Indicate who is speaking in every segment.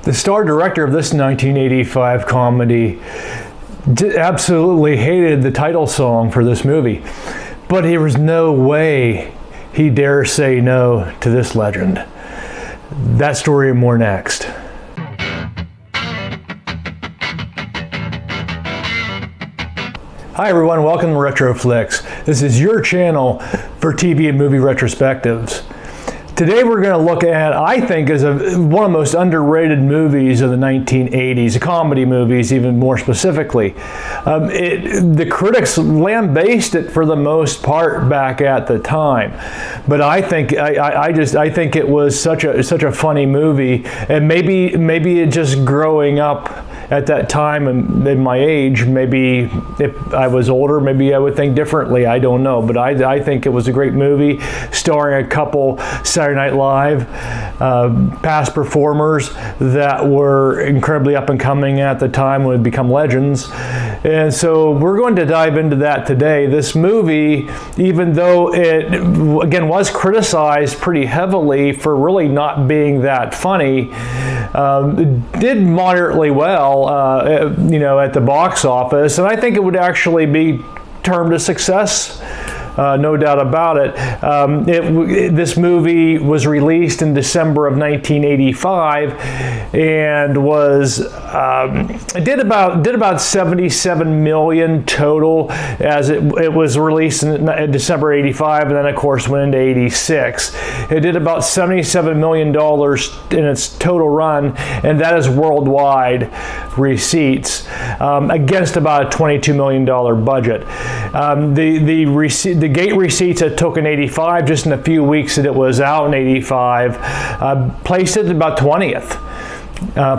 Speaker 1: The star director of this 1985 comedy absolutely hated the title song for this movie, but there was no way he dare say no to this legend. That story and more next. Hi everyone, welcome to Retro Flicks. This is your channel for TV and movie retrospectives. Today we're going to look at, I think, one of the most underrated movies of the 1980s, comedy movies even more specifically. The critics lambasted it for the most part back at the time, but I think it was such a funny movie, and maybe it just growing up at that time and in my age, maybe if I was older, maybe I would think differently. I don't know, but I think it was a great movie starring a couple Saturday Night Live past performers that were incredibly up and coming at the time, would become legends. And so we're going to dive into that today. This movie, even though it again was criticized pretty heavily for really not being that funny, did moderately well at the box office, and I think it would actually be termed a success. No doubt about it. This movie was released in December of 1985, and did about 77 million total, as it was released in December '85, and then of course went into '86. It did about $77 million in its total run, and that is worldwide receipts, against about a $22 million budget. The gate receipts it took in '85, just in a few weeks that it was out in '85, placed it about 20th.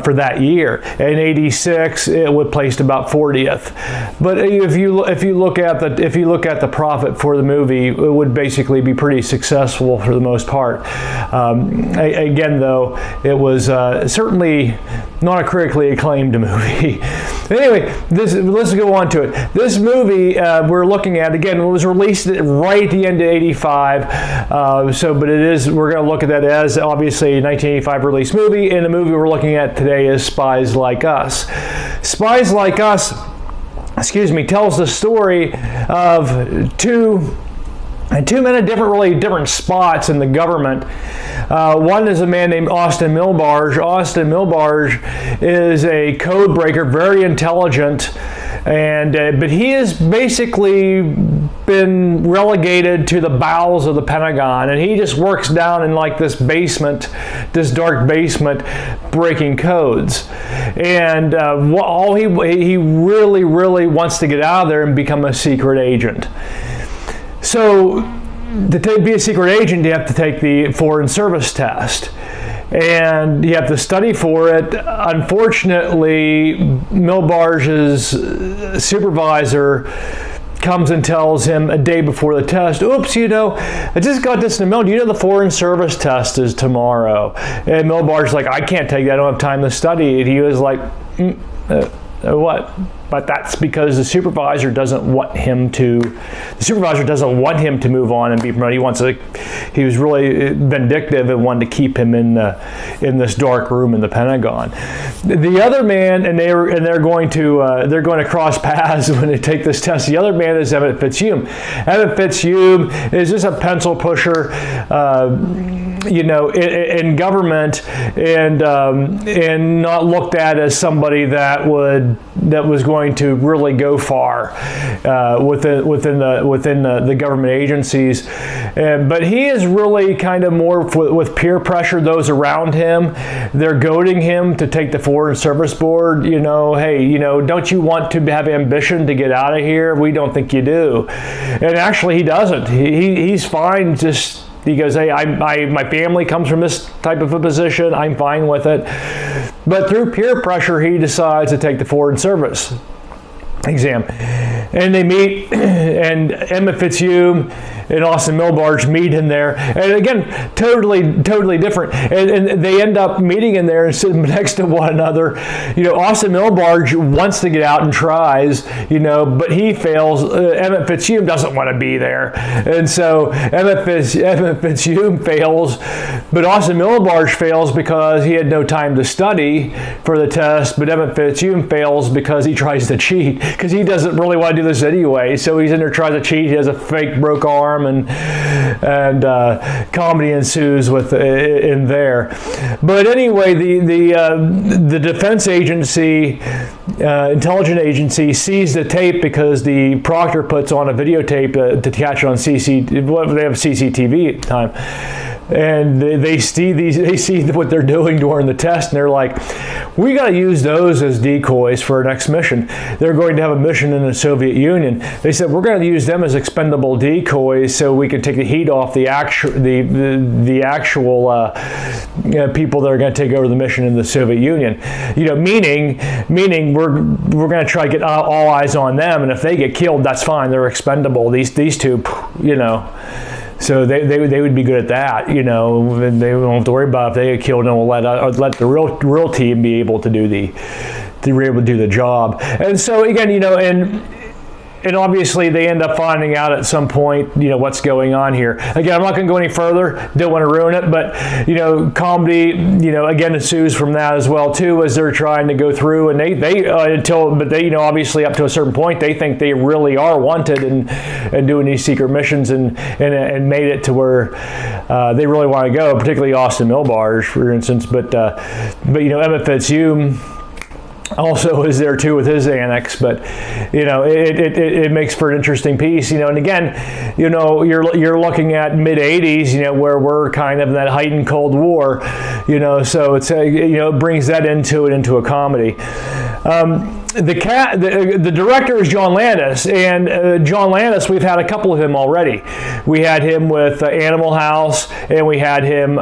Speaker 1: For that year. In '86, it would placed about 40th. But if you look at the profit for the movie, it would basically be pretty successful for the most part. Again, though, it was certainly not a critically acclaimed movie. Anyway, let's go on to it. This movie we're looking at, again, it was released right at the end of '85. We're going to look at that as obviously a 1985 release movie, and the movie we're looking at today is Spies Like Us. Spies Like Us, tells the story of two men in different spots in the government. One is a man named Austin Milbarge. Austin Milbarge is a code breaker, very intelligent, but he has basically been relegated to the bowels of the Pentagon, and he just works down in like this dark basement, breaking codes. And he really wants to get out of there and become a secret agent. So to be a secret agent, you have to take the Foreign Service test, and you have to study for it. Unfortunately, Milbarge's supervisor comes and tells him a day before the test, oops, I just got this in the mail. The Foreign Service test is tomorrow. And Milbarge's like, I can't take that. I don't have time to study it. He was like, what? But that's because the supervisor doesn't want him to move on and be promoted. He was really vindictive and wanted to keep him in this dark room in the Pentagon. The other man, and they're going to cross paths when they take this test. The other man is Emmett Fitzhume. Emmett Fitzhume is just a pencil pusher, in government, and not looked at as somebody that was going to really go far within the government agencies. But he is really kind of more with peer pressure. Those around him, they're goading him to take the Foreign Service Board. Hey, don't you want to have ambition to get out of here? We don't think you do. And actually, he doesn't. He's fine. He goes, hey, my family comes from this type of a position. I'm fine with it. But through peer pressure, he decides to take the Foreign Service. exam. And they meet, and Emmett Fitzhugh and Austin Milbarge meet in there. And again, totally different. And they end up meeting in there and sitting next to one another. You know, Austin Milbarge wants to get out and tries, you know, but he fails. Emmett Fitzhugh doesn't want to be there. And so Emmett Fitzhugh fails, but Austin Milbarge fails because he had no time to study for the test, but Emmett Fitzhugh fails because he tries to cheat, because he doesn't really want to do this anyway. So he's in there trying to cheat. He has a fake broke arm, and comedy ensues in there. But anyway, the defense agency, intelligence agency, sees the tape because the proctor puts on a videotape to catch it on CCTV. They have CCTV at the time. And they see what they're doing during the test, and they're like, we got to use those as decoys for our next mission. They're going to have a mission in the Soviet Union. They said, we're going to use them as expendable decoys so we can take the heat off the actual people that are going to take over the mission in the Soviet Union. You know, meaning we're going to try to get all eyes on them, and if they get killed, that's fine. They're expendable. These two, you know. So they would be good at that, you know, and they don't have to worry about if they get killed, and we'll let the real team be able to do the job. And so again, you know, and obviously they end up finding out at some point, you know, what's going on here. Again, I'm not going to go any further. Don't want to ruin it, but you know, comedy, you know, again ensues from that as well too, as they're trying to go through, and they you know, obviously up to a certain point, they think they really are wanted and doing these secret missions and made it to where they really want to go, particularly Austin Milbarge, for instance. But you know, Emmett Fitzhugh also is there too with his annex, but you know, it makes for an interesting piece, you know. And again, you know, you're looking at mid 80s, you know, where we're kind of in that heightened Cold War, you know, so it's you know, it brings that into a comedy. The director is John Landis, and John Landis, we've had a couple of him already. We had him with Animal House, and we had him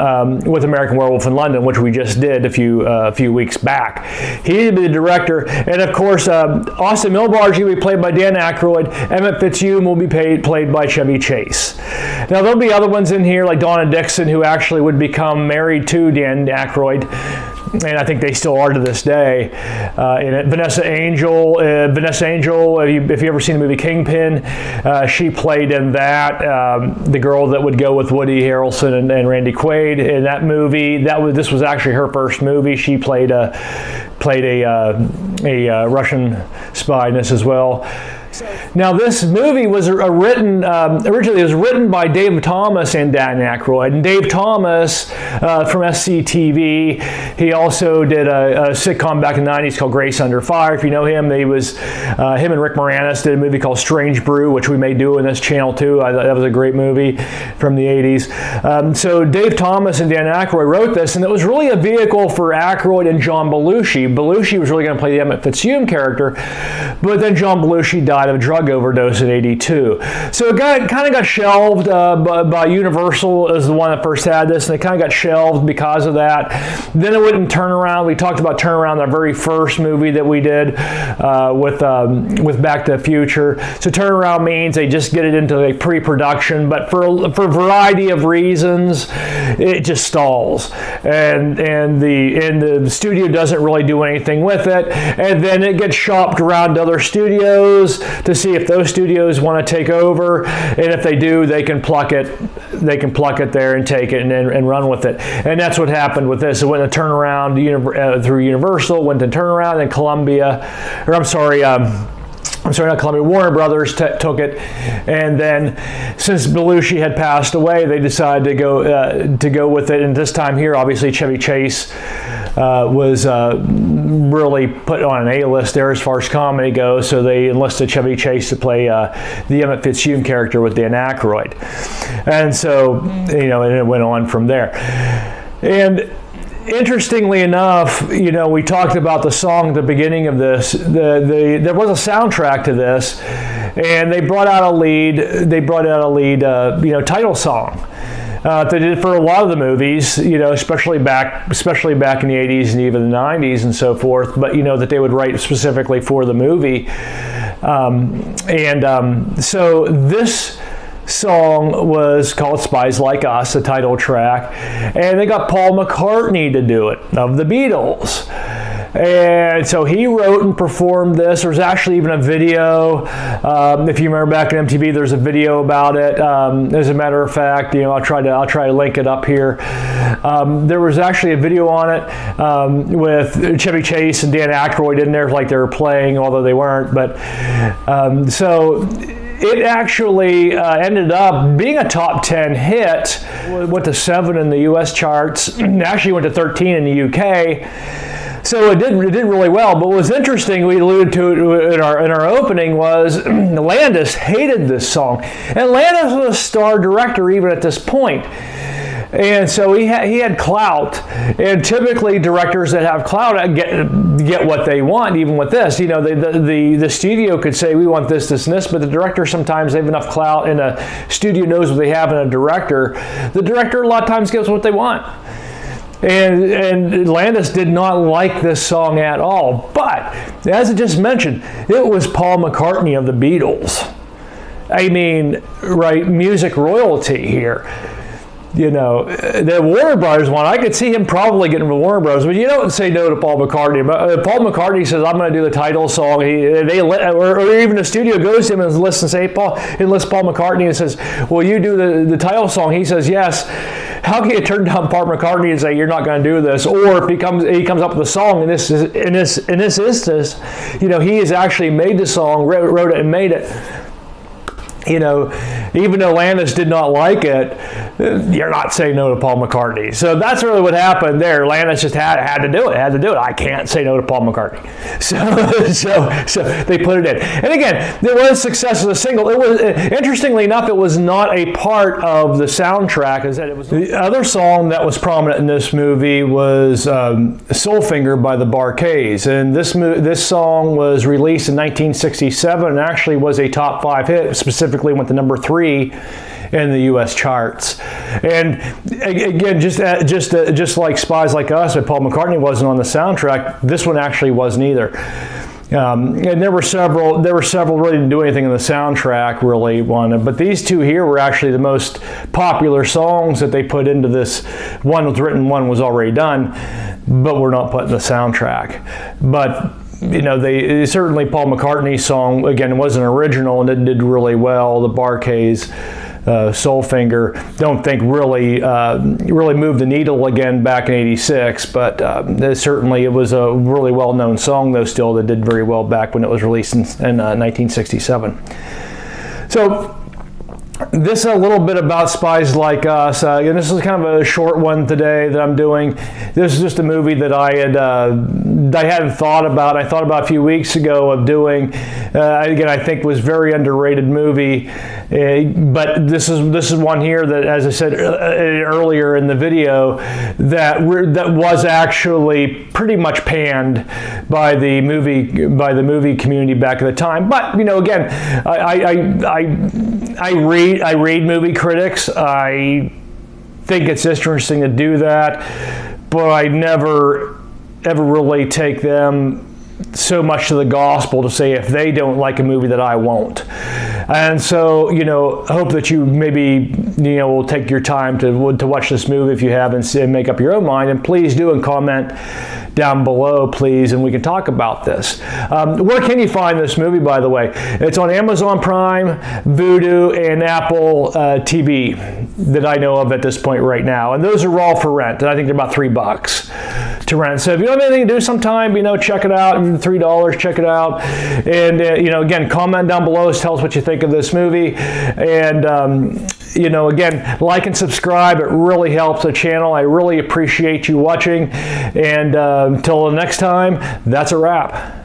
Speaker 1: with American Werewolf in London, which we just did a few weeks back. He'd be the director, and of course, Austin Milbarge will be played by Dan Aykroyd. Emmett Fitzhugh will be played by Chevy Chase. Now, there'll be other ones in here, like Donna Dixon, who actually would become married to Dan Aykroyd, and I think they still are to this day. In it, Vanessa Angel, if you ever seen the movie Kingpin, she played in that, the girl that would go with Woody Harrelson and Randy Quaid in that movie. This was actually her first movie. She played a Russian spy in this as well. Now, this movie was originally it was written by Dave Thomas and Dan Aykroyd. And Dave Thomas from SCTV, he also did a sitcom back in the 90s called Grace Under Fire. If you know him, him and Rick Moranis did a movie called Strange Brew, which we may do in this channel too. That was a great movie from the 80s. So Dave Thomas and Dan Aykroyd wrote this, and it was really a vehicle for Aykroyd and John Belushi. Belushi was really going to play the Emmett Fitzhugh character, but then John Belushi died of a drug overdose in '82. So it kind of got shelved by Universal as the one that first had this, and it kind of got shelved because of that. Then it went in Turnaround. We talked about Turnaround, our very first movie that we did with Back to the Future. So Turnaround means they just get it into like pre-production, but for a variety of reasons, it just stalls, and the studio doesn't really do anything with it, and then it gets shopped around to other studios to see if those studios want to take over, and if they do, they can pluck it there and take it and run with it. And that's what happened with this. It went to Turnaround through Universal, went to Turnaround, and not Columbia, Warner Brothers took it, and then since Belushi had passed away, they decided to go with it. And this time here, obviously, Chevy Chase was really put on an A-list there as far as comedy goes, so they enlisted Chevy Chase to play the Emmett Fitzhugh character with Dan Aykroyd. And so, you know, and it went on from there. And interestingly enough, you know, we talked about the song at the beginning of this. There was a soundtrack to this, and they brought out a lead, you know, title song. They did it for a lot of the movies, you know, especially back in the 80s and even the 90s and so forth. But you know that they would write specifically for the movie, so this song was called Spies Like Us, the title track, and they got Paul McCartney to do it, of the Beatles. And so he wrote and performed this. There's actually even a video. If you remember back in MTV, there's a video about it. As a matter of fact, you know, I'll try to link it up here. There was actually a video on it with Chevy Chase and Dan Aykroyd in there, like they were playing, although they weren't. But so it actually ended up being a top 10 hit. It went to 7 in the U.S. charts. Actually went to 13 in the U.K. So it did really well. But what was interesting, we alluded to it in our opening, was Landis hated this song. And Landis was a star director even at this point. And so he had clout, and typically directors that have clout get what they want. Even with this, you know, the studio could say we want this, this, and this, but the director sometimes they have enough clout, and a studio knows what they have in a director. The director a lot of times gets what they want. And Landis did not like this song at all. But as I just mentioned, it was Paul McCartney of the Beatles. I mean, right, music royalty here. You know, the Warner Brothers one, I could see him probably getting the Warner Brothers, but you don't say no to Paul McCartney. But Paul McCartney says, I'm going to do the title song. Or even the studio goes to him and lists Paul McCartney and says, will you do the title song? He says, yes. How can you turn down Paul McCartney and say, you're not going to do this? Or if he comes up with a song, in this instance, you know, he has actually made the song, wrote it and made it. You know, even though Landis did not like it, you're not saying no to Paul McCartney. So that's really what happened there. Landis just had to do it. I can't say no to Paul McCartney. So they put it in. And again, there was success as a single. It was, interestingly enough, it was not a part of the soundtrack. The other song that was prominent in this movie was Soulfinger by the Bar-Kays. And this song was released in 1967 and actually was a top 5 hit, specifically went to number 3 in the U.S. charts. And again, just like Spies Like Us, but Paul McCartney wasn't on the soundtrack, this one actually wasn't either. And there were several really didn't do anything in the soundtrack really one, but these two here were actually the most popular songs that they put into this. One was written, one was already done, but were not put in the soundtrack. But you know, certainly Paul McCartney's song, again, wasn't original and it did really well. The Bar-Kays, Soulfinger, don't think really moved the needle again back in '86, but certainly it was a really well-known song, though, still, that did very well back when it was released in 1967. So this is a little bit about Spies Like Us. And this is kind of a short one today that I'm doing. This is just a movie that I hadn't thought about. I thought about a few weeks ago of doing. Again, I think was very underrated movie. But this is one here that, as I said earlier in the video, that was actually pretty much panned by the movie community back at the time. But you know, again, I read movie critics. I think it's interesting to do that, but I never ever really take them so much to the gospel to say if they don't like a movie that I won't. And so, you know, I hope that you maybe, you know, will take your time to watch this movie if you haven't, and make up your own mind. And please do, and comment down below, please, and we can talk about this. Where can you find this movie, by the way? It's on Amazon Prime, Vudu, and Apple TV that I know of at this point right now. And those are all for rent. And I think they're about $3 to rent. So if you don't have anything to do sometime, you know, check it out. $3, check it out. And, you know, again, comment down below. Tell us what you think of this movie. And, you know, again, like and subscribe. It really helps the channel. I really appreciate you watching. And until the next time, that's a wrap.